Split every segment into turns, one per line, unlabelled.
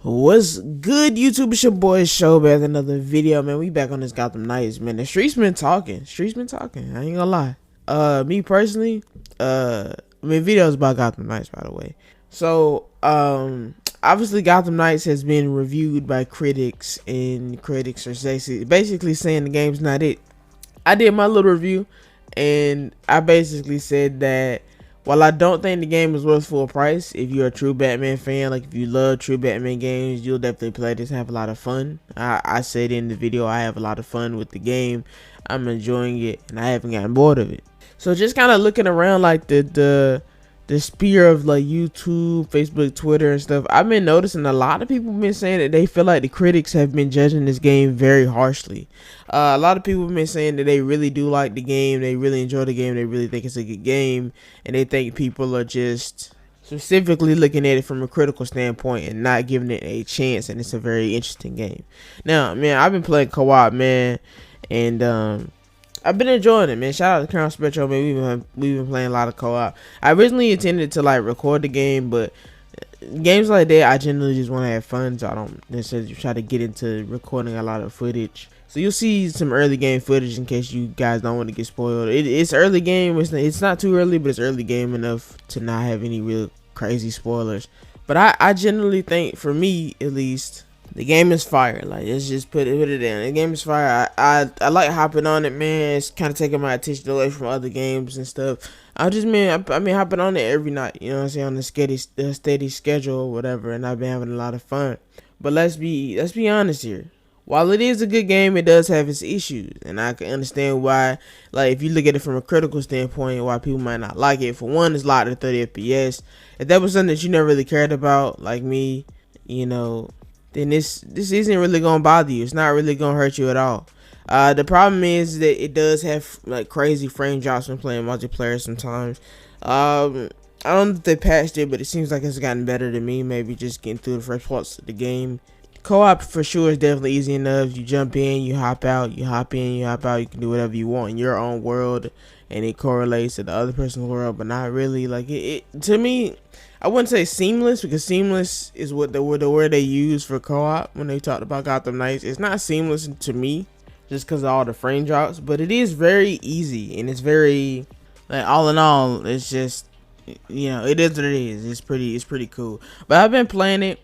What's good, YouTube? It's your boy Show back with another video, man. We back on this Gotham Knights, man. The streets been talking. Streets been talking. I ain't gonna lie. Me personally, videos about Gotham Knights, by the way. So, obviously Gotham Knights has been reviewed by critics, and critics are basically saying the game's not it. I did my little review, and I basically said that while I don't think the game is worth full price, if you're a true Batman fan, like if you love true Batman games, you'll definitely play this and have a lot of fun. I said in the video I have a lot of fun with the game. I'm enjoying it, and I haven't gotten bored of it. So just kind of looking around like the sphere of like YouTube, Facebook, Twitter and stuff, I've been noticing a lot of people have been saying that they feel like the critics have been judging this game very harshly. A lot of people have been saying that they really do like the game, they really enjoy the game, they really think it's a good game, and they think people are just specifically looking at it from a critical standpoint and not giving it a chance, and it's a very interesting game. Now, man, I've been playing co-op, man, and I've been enjoying it, man. Shout out to Crown Spectrum, man. We've been playing a lot of co-op. I originally intended to like record the game, but games like that, I generally just want to have fun, so I don't necessarily try to get into recording a lot of footage. So you'll see some early game footage in case you guys don't want to get spoiled. It's early game. It's not too early, but it's early game enough to not have any real crazy spoilers. But I generally think, for me at least, the game is fire. Like, let's just put it down. The game is fire. I like hopping on it, man. It's kind of taking my attention away from other games and stuff. I mean hopping on it every night. You know what I'm saying, on the steady schedule or whatever. And I've been having a lot of fun. But let's be honest here. While it is a good game, it does have its issues, and I can understand why. Like, if you look at it from a critical standpoint, why people might not like it. For one, it's locked at 30 FPS. If that was something that you never really cared about, like me, you know, then this isn't really gonna bother you. It's not really gonna hurt you at all. The problem is that it does have like crazy frame drops when playing multiplayer sometimes. I don't know if they patched it, but it seems like it's gotten better to me. Maybe just getting through the first parts of the game. Co-op for sure is definitely easy enough. You jump in, you hop out, you hop in, you hop out. You can do whatever you want in your own world, and it correlates to the other person's world, but not really. Like it to me, I wouldn't say seamless, because seamless is what the word they use for co-op when they talked about Gotham Knights. It's not seamless to me just because of all the frame drops, but it is very easy, and it's very, like, all in all, it's just, you know, it is what it is. It's pretty cool. But I've been playing it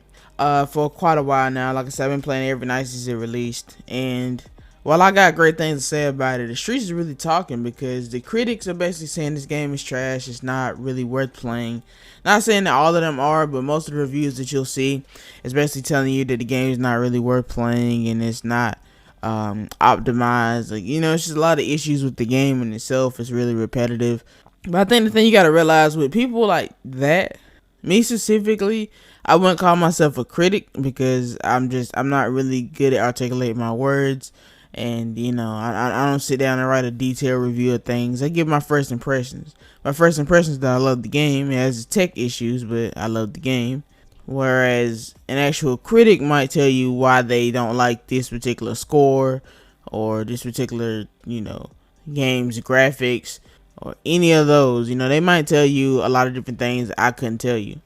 for quite a while now. Like I said, I've been playing it every night since it released, and while I got great things to say about it, the streets is really talking, because the critics are basically saying this game is trash, it's not really worth playing. Not saying that all of them are, but most of the reviews that you'll see is basically telling you that the game is not really worth playing, and it's not optimized. Like, you know, it's just a lot of issues with the game in itself. It's really repetitive. But I think the thing you gotta realize with people like that, me specifically, I wouldn't call myself a critic, because I'm not really good at articulating my words. And, you know, I don't sit down and write a detailed review of things. I give my first impressions. My first impressions is that I love the game. It has tech issues, but I love the game. Whereas an actual critic might tell you why they don't like this particular score, or this particular, you know, game's graphics, or any of those. You know, they might tell you a lot of different things I couldn't tell you.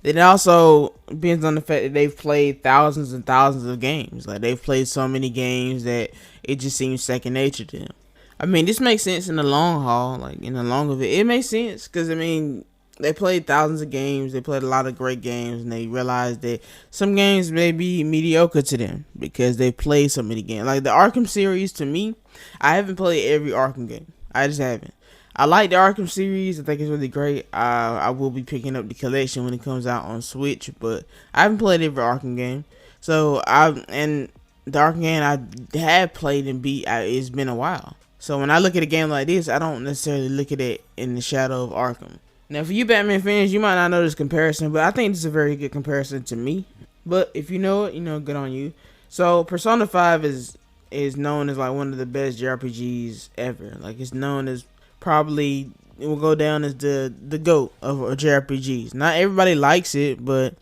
Then it also depends on the fact that they've played thousands and thousands of games. Like, they've played so many games that it just seems second nature to them. I mean, this makes sense in the long haul. Like, in the long of it, it makes sense, because, I mean, they played thousands of games. They played a lot of great games, and they realized that some games may be mediocre to them because they played so many games. Like the Arkham series, to me, I haven't played every Arkham game. I just haven't. I like the Arkham series. I think it's really great. I will be picking up the collection when it comes out on Switch, but I haven't played every Arkham game. So and the Arkham game I have played and beat, it's been a while. So when I look at a game like this, I don't necessarily look at it in the shadow of Arkham. Now, for you Batman fans, you might not know this comparison, but I think this is a very good comparison to me. But if you know it, you know, good on you. So Persona 5 is known as like one of the best JRPGs ever. Like, it's known as probably, it will go down as the GOAT of JRPGs. Not everybody likes it, but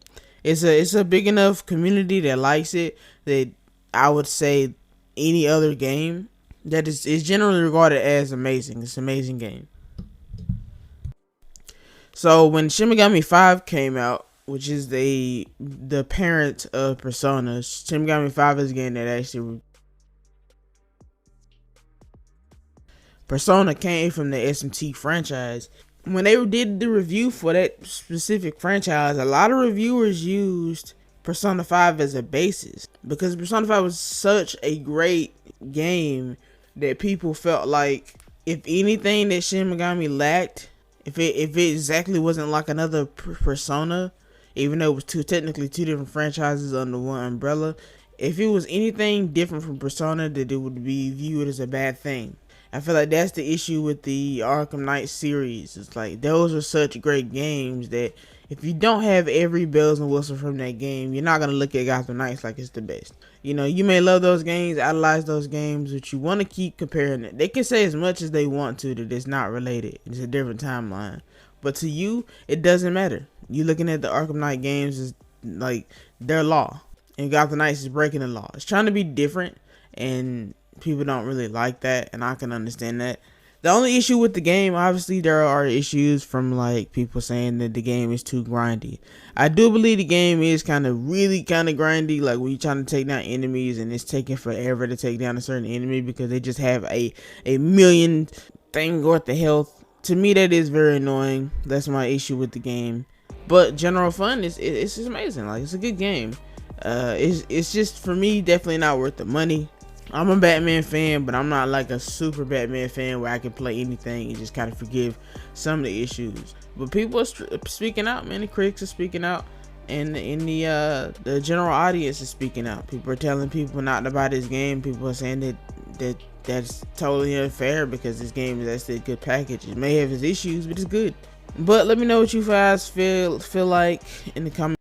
it's a big enough community that likes it that I would say any other game that is generally regarded as amazing. It's an amazing game. So when Shin Megami 5 came out, which is the parent of Persona. Shin Megami 5 is a game that actually Persona came from the SMT franchise. When they did the review for that specific franchise, a lot of reviewers used Persona 5 as a basis because Persona 5 was such a great game that people felt like if anything that Shin Megami lacked, if it exactly wasn't like another Persona, even though it was technically two different franchises under one umbrella, if it was anything different from Persona, that it would be viewed as a bad thing. I feel like that's the issue with the Arkham Knight series. It's like those are such great games that if you don't have every bells and whistles from that game, you're not gonna look at Gotham Knights like it's the best. You know, you may love those games, idolize those games, but you want to keep comparing it. They can say as much as they want to that it's not related. It's a different timeline. But to you, it doesn't matter. You looking at the Arkham Knight games as like their law, and Gotham Knights is breaking the law. It's trying to be different, and people don't really like that, and I can understand that. The only issue with the game, obviously, there are issues from like people saying that the game is too grindy. I do believe the game is really grindy, like when you're trying to take down enemies and it's taking forever to take down a certain enemy because they just have a million thing worth of health. To me, that is very annoying. That's my issue with the game. But general fun, it's just amazing. Like, it's a good game. It's just, for me, definitely not worth the money. I'm a Batman fan, but I'm not like a super Batman fan where I can play anything and just kind of forgive some of the issues. But people are speaking out, man. The critics are speaking out, and the general audience is speaking out. People are telling people not to buy this game. People are saying that's totally unfair because this game is actually a good package. It may have its issues, but it's good. But let me know what you guys feel like in the comments.